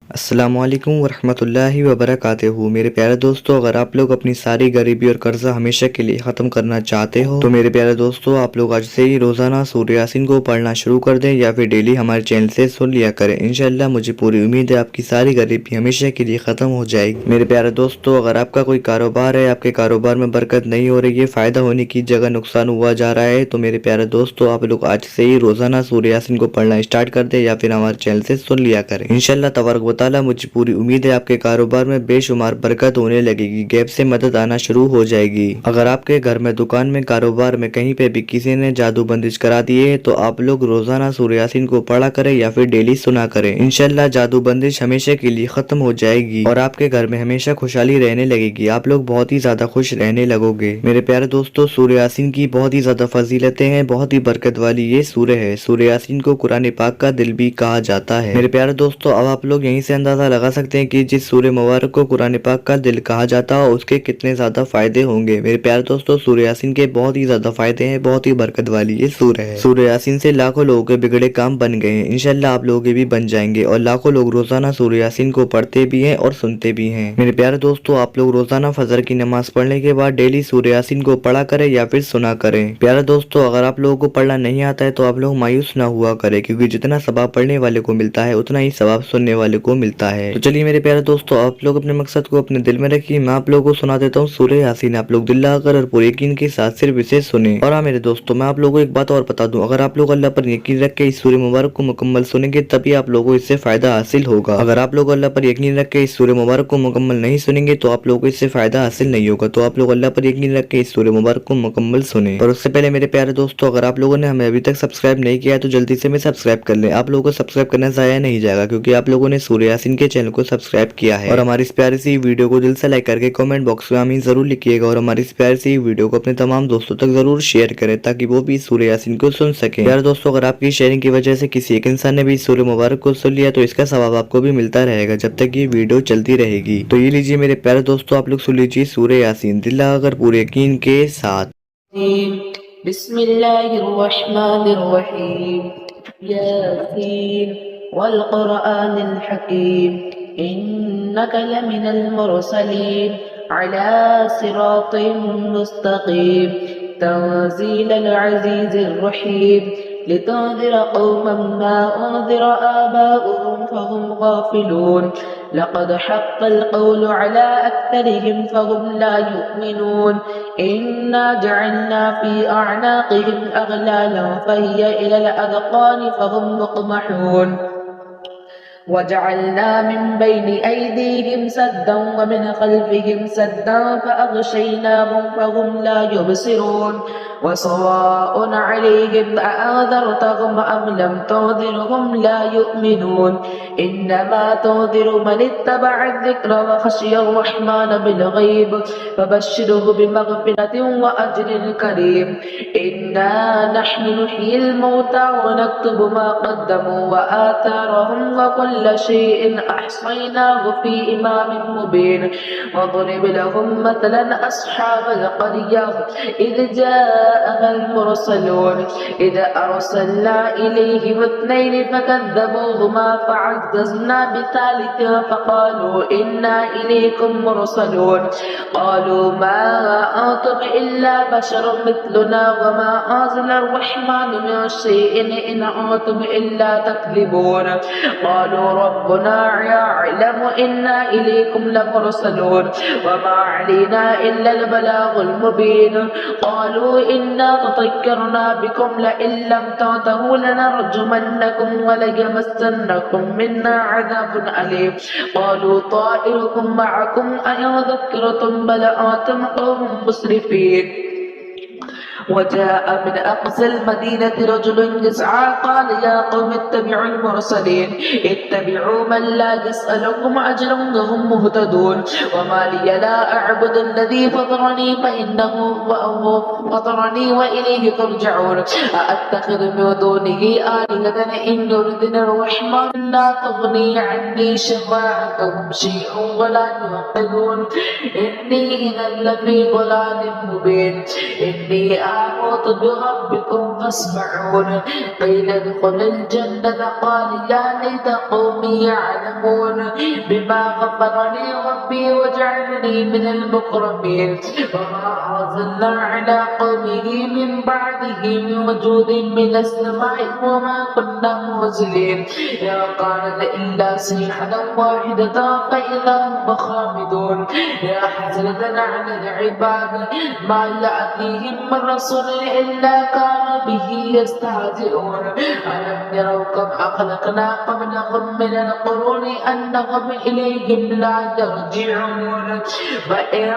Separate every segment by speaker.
Speaker 1: अस्सलामुअलैकुम वरहमतुल्लाहि वबरकातुहू। मेरे प्यारे दोस्तों, अगर आप लोग अपनी सारी गरीबी और कर्जा हमेशा के लिए ख़त्म करना चाहते हो तो मेरे प्यारे दोस्तों, आप लोग आज से ही रोज़ाना सूरह यासीन को पढ़ना शुरू कर दें या फिर डेली हमारे चैनल से सुन लिया करें। इंशाल्लाह मुझे पूरी उम्मीद है आपकी सारी गरीबी हमेशा के लिए ख़त्म हो जाएगी। मेरे प्यारे दोस्तों, अगर आपका कोई कारोबार है, आपके कारोबार में बरकत नहीं हो रही है, फ़ायदा होने की जगह नुकसान हुआ जा रहा है, तो मेरे प्यारे दोस्तों आप लोग आज से ही रोज़ाना सूरह यासीन को पढ़ना स्टार्ट कर दें या फिर हमारे चैनल से सुन लिया करें। इंशाल्लाह तबारक ताला मुझे पूरी उम्मीद है आपके कारोबार में बेशुमार बरकत होने लगेगी, गैब से मदद आना शुरू हो जाएगी। अगर आपके घर में, दुकान में, कारोबार में कहीं पे भी किसी ने जादू बंदिश करा दी है तो आप लोग रोजाना सूरह यासीन को पढ़ा करें या फिर डेली सुना करें। इंशाल्लाह जादू बंदिश हमेशा के लिए खत्म हो जाएगी और आपके घर में हमेशा खुशहाली रहने लगेगी। आप लोग बहुत ही ज्यादा खुश रहने लगोगे। मेरे प्यारे दोस्तों, सूरह यासीन की बहुत ही ज्यादा फजीलतें हैं, बहुत ही बरकत वाली ये सूरह है। सूरह यासीन को कुरान पाक का दिल भी कहा जाता है। मेरे प्यारे दोस्तों, अब आप लोग यहीं से अंदाजा लगा सकते हैं कि जिस सूरह मुबारक को कुरान पाक का दिल कहा जाता है उसके कितने ज्यादा फायदे होंगे। मेरे प्यारे दोस्तों, सूरह यासीन के बहुत ही ज्यादा फायदे हैं, बहुत ही बरकत वाली ये सूरह है। सूरह यासीन से लाखों लोगों के बिगड़े काम बन गए हैं। इंशाल्लाह आप लोगों के भी बन जाएंगे और लाखों लोग रोजाना सूरह यासीन को पढ़ते भी हैं और सुनते भी हैं। मेरे प्यारे दोस्तों, आप लोग रोजाना फजर की नमाज पढ़ने के बाद डेली सूरह यासीन को पढ़ा करें या फिर सुना करें। प्यारे दोस्तों, अगर आप लोगों को पढ़ना नहीं आता है तो आप लोग मायूस ना हुआ करें, क्योंकि जितना सवाब पढ़ने वाले को मिलता है उतना ही सवाब सुनने वाले को मिलता है। तो चलिए मेरे प्यारे दोस्तों, आप लोग अपने मकसद को अपने दिल में रखिए। मैं आप लोगों को सुना देता हूँ सूरह यासीन। आप लोग दिल लगाकर और पूरे यकीन के साथ सिर्फ इसे सुने। और हाँ मेरे दोस्तों, मैं आप लोगों को एक बात और बता दूं, अगर आप लोग अल्लाह पर यकीन रख के इस सूरह मुबारक को मुकम्मल सुनेंगे तभी आप लोगों को इससे फायदा हासिल होगा। अगर आप लोग अल्लाह पर यकीन रख के इस सूरह मुबारक को मुकम्मल नहीं सुनेंगे तो आप लोगों को इससे फायदा हासिल नहीं होगा। तो आप लोग अल्लाह पर यकीन रख के इस सूरह मुबारक को मुकम्मल सुने। और उससे पहले मेरे प्यारे दोस्तों, अगर आप लोगों ने हमें अभी तक सब्सक्राइब नहीं किया है तो जल्दी से सब्सक्राइब कर लें। आप लोगों को सब्सक्राइब करना जाया नहीं जाएगा, क्योंकि आप लोगों ने सूरह यासीन के चैनल को सब्सक्राइब किया है। और हमारी इस प्यारी सी वीडियो को दिल से लाइक करके कमेंट बॉक्स में आमीन जरूर लिखिएगा और हमारी इस प्यारी सी वीडियो को अपने तमाम दोस्तों तक जरूर शेयर करें ताकि वो भी सूरह यासीन को सुन सकें। यार दोस्तों, अगर आपकी शेयरिंग की वजह से किसी एक इंसान ने भी सूरह मुबारक को सुन लिया तो इसका सवाब आपको भी मिलता रहेगा जब तक ये वीडियो चलती रहेगी। तो ये लीजिए मेरे प्यारे दोस्तों, आप लोग सुन लीजिए सूरह यासीन दिल लगाकर पूरे यकीन के साथ।
Speaker 2: बिस्मिल्लाहिर्रहमानिर्रहीम यासीन वल क़ुरआनिल हकीम इन्नका लमिनल मुरसलीन अला सिरातिम मुस्तक़ीम तंज़ीलल अज़ीज़िर रहीम लितुन्ज़िर क़ौमन मा उन्ज़िर आबाउहुम फ़हुम गाफ़िलून लक़द हक़्क़ल क़ौलु अला अक्सरिहिम फ़हुम ला युमिनून इन्ना जअलना फ़ी अअनाक़िहिम अग़लालन फ़हिय इलल अज़क़ानि फ़हुम मुक़महून वजअलना मिन बैनि ऐदीहिम सद्दन वमिन ख़ल्फ़िहिम सद्दन फ़अग़शयनाहुम फ़हुम ला युबसिरून वसवाअन अलैहिम अअन्ज़रतहुम अम लम तुन्ज़िरहुम ला युमिनून इन्नमा तुन्ज़िरु मन इत्तबअ अज़्ज़िक्र वख़शिय अर्रहमान बिलग़ैब फ़बश्शिरहु बिमग़फ़िरतिन वअज्रिन करीम इन्ना नहनु नुह्यिल मौता वनक्तुबु मा क़द्दमू वआथारहुम वकुल्ल शैइन अहसयनाहु फ़ी इमामिन मुबीन वضرب لهم مثلا أصحاب القرية إذ جاءها المرسلون إذ أرسلنا إليهم اثنين فكذبوهما فعززنا بثالث فقالوا إنا إليكم مرسلون قالوا ما أنتم إلا بشر مثلنا وما أنزل الرحمن من شيء إن أنتم إلا تكذبون قالوا ربنا يعلم إنا إليكم لمرسلون وما علينا إلا البلاغ المبين قالوا إنا تطيرنا بكم لئن لم تنتهوا لنرجمنكم وليمسنكم منا عذاب أليم قالوا طائركم معكم أئن ذكرتم بل أنتم قوم مسرفين وجاء من أقصى المدينة رجل يسعى قال يا قوم اتبعوا المرسلين اتبعوا من لا يسألكم أجرا وهم مهتدون وما لي لا أعبد الذي فطرني فإنه فطرني وإليه ترجعون أأتخذ من دونه آلهة إن يردنا الرحمن لا تغني عني شفاعتهم شيئا ولا ينقذون إني إذا لفي ضلال مبين إني أحوط بربكم فاسمعون قيل ادخل الجنة قال يا ليت قومي يعلمون بما غفر لي ربي وجعلني من المكرمين وما أرسلنا على قومه من بعده من وجود من السماء وما كنا منزلين يا كانت إلا صيحة واحدة فإذا هم خامدون يا حسرة على العباد ما يأتيهم من رسول إلا كانوا به يستهزئون ألم يروا كم أخلقنا قبلهم من القرون أنهم إليهم لا يرجعون وإن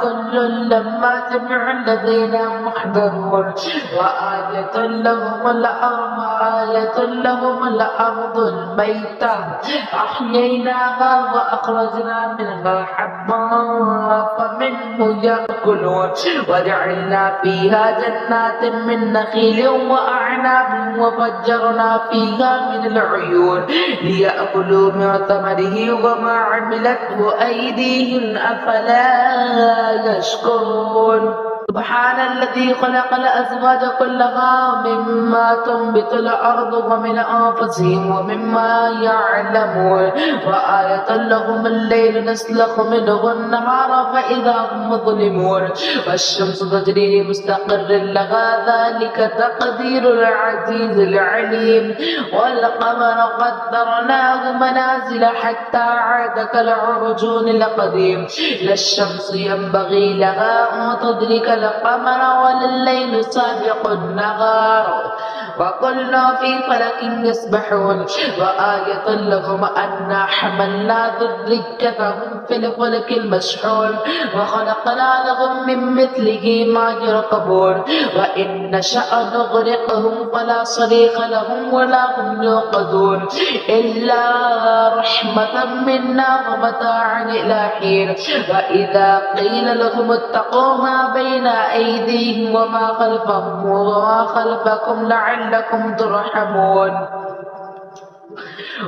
Speaker 2: كل لما جميع الذين محضرون وآية لهم الأرض الميتة أحييناها وأخرجنا منها حبا فمنه يأكلون وجعلنا فيها جنات من نخيل وأعناب وفجرنا فيها من العيون ليأكلوا من ثمره وما عملته أيديهم أفلا يشكرون سبحان الذي خلق الأزواج كلها مما تنبت الأرض ومن أنفسهم ومما يعلمون وآية لهم الليل نسلخ منه النهار فإذا هم مظلمون والشمس تجري لمستقر لها ذلك تقدير العزيز العليم والقمر قدرناه منازل حتى عاد كالعرجون القديم لا الشمس ينبغي لها أن تدرك القمر ولا الليل سابق النهار وكل في فلك يسبحون وآية لهم أنا حملنا ذريتهم في الفلك المشحون وخلقنا لهم من مثله ما يركبون وإن نشأ نغرقهم فلا صريخ لهم ولا هم يوقظون إلا رحمة منا ومتاعا إلى حين وإذا قيل لهم اتقوا ما بين أيديهم وما خلفكم لعلكم ترحمون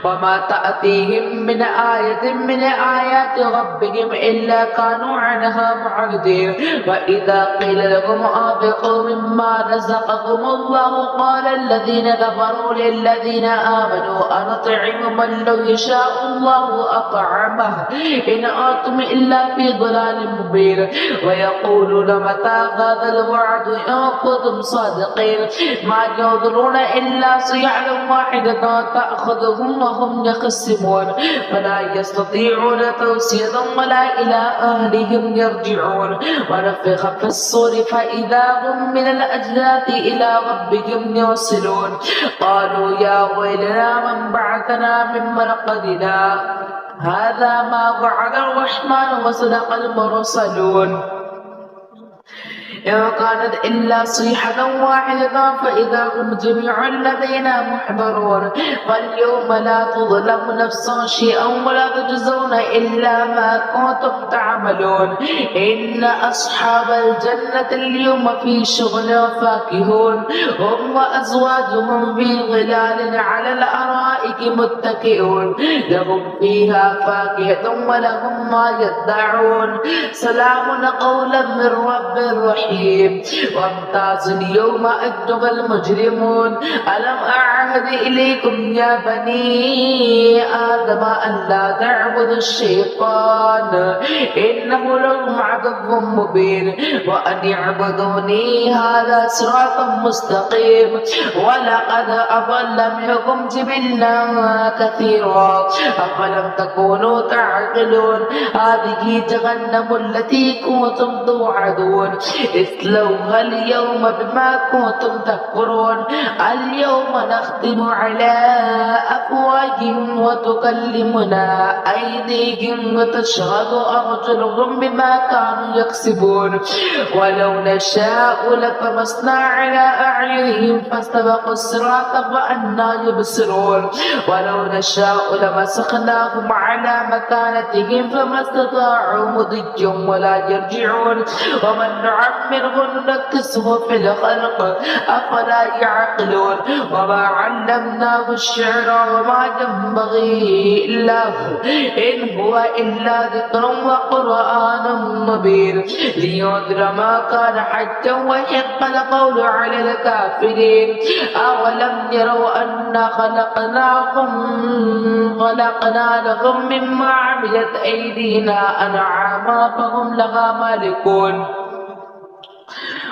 Speaker 2: وما تأتيهم من آية من آيات ربهم إلا كانوا عنها معرضين وإذا قيل لهم أنفقوا مما رزقكم الله قال الذين كفروا للذين آمنوا أنطعم من لو يشاء الله أطعمه إن أنتم إلا في ضلال مبين ويقولون متى هذا الوعد إن كنتم صادقين ما ينظرون إلا صيحة واحدة تأخذهم وهم يخصمون فلا يستطيعون توصية ولا إلى أهلهم يرجعون ونفخ في الصور فإذا هم من الأجداث إلى ربهم يوصلون قالوا يا ويلنا من بعثنا من مرقدنا هذا ما وعد الرحمن وصدق المرسلون إن كانت إلا صيحة واحدة فإذا هم جميع لدينا محضرون فاليوم لا تظلم نفس شيئا ولا تجزون إلا ما كنتم تعملون إن أصحاب الجنة اليوم في شغل فاكهون هم وأزواجهم في ظلال على الأرائك متكئون لهم فيها فاكهة ولهم ما يدعون سلام قولا من رب رحيم وامتاز اليوم أيها المجرمون ألم أعهد إليكم يا بني آدم أن لا تعبدوا الشيطان إنه لكم عدو مبين وأن اعبدوني هذا صراط مستقيم ولقد أضل منكم جبلا كثيرا أفلم تكونوا تعقلون هذه جهنم التي كنتم توعدون اصلوها اليوم بما كنتم تكفرون اليوم نختم على أفواههم وتكلمنا أيديهم وتشهد أرجلهم بما كانوا يكسبون ولو نشاء لطمسنا على أعينهم فاستبقوا الصراط فأنى يبصرون ولو نشاء لمسخناهم على مكانتهم فما استطاعوا مضيا ولا يرجعون ومن نعمره نعمره ننكسه في الخلق أفلا يعقلون وما علمناه الشعر وما ينبغي له إن هو إلا ذكر وقرآن مبين لينذر ما كان حجا ويحق القول على الكافرين أولم يروا أنا خلقنا لهم مما عملت أيدينا أنعاما فهم لها مالكون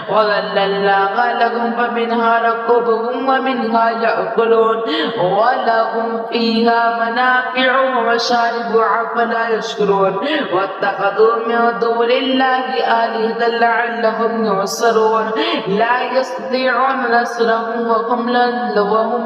Speaker 2: وذللناها لهم فمنها ركوبهم ومنها يأكلون ولهم فيها منافع ومشارب أفلا يشكرون واتخذوا من دون الله آلهة لعلهم ينصرون لا يستطيعون نصرهم وهم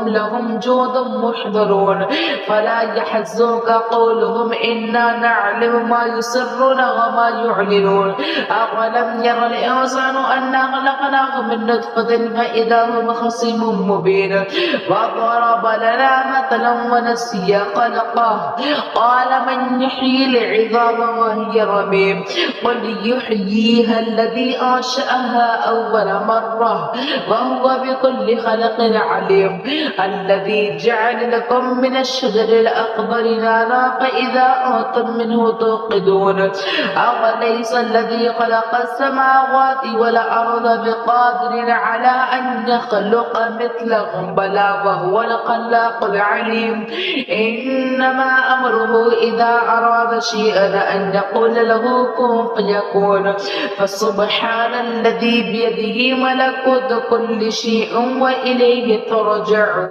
Speaker 2: لهم جند محضرون فلا يحزنك قولهم إنا نعلم ما يسرون وما يعلنون أولم ير الإنسان أنا خلقناه من نطفة فإذا هو خصيم مبين وضرب لنا مثلا ونسي خلقه قال من يحيي العظام وهي رميم قل يحييها الذي أنشأها أول مرة وهو بكل خلق عليم الذي جعل لكم من الشجر الأخضر نارا فإذا أنتم منه توقدون أوليس الذي خلق السماوات والأرض بقادر على أن يخلق مثلهم بلى وهو الخلاق العليم إنما أمره إذا أراد شيئا أن يقول له كن فيكون فسبحان الذي بيده ملكوت كل شيء وإليه ترجعون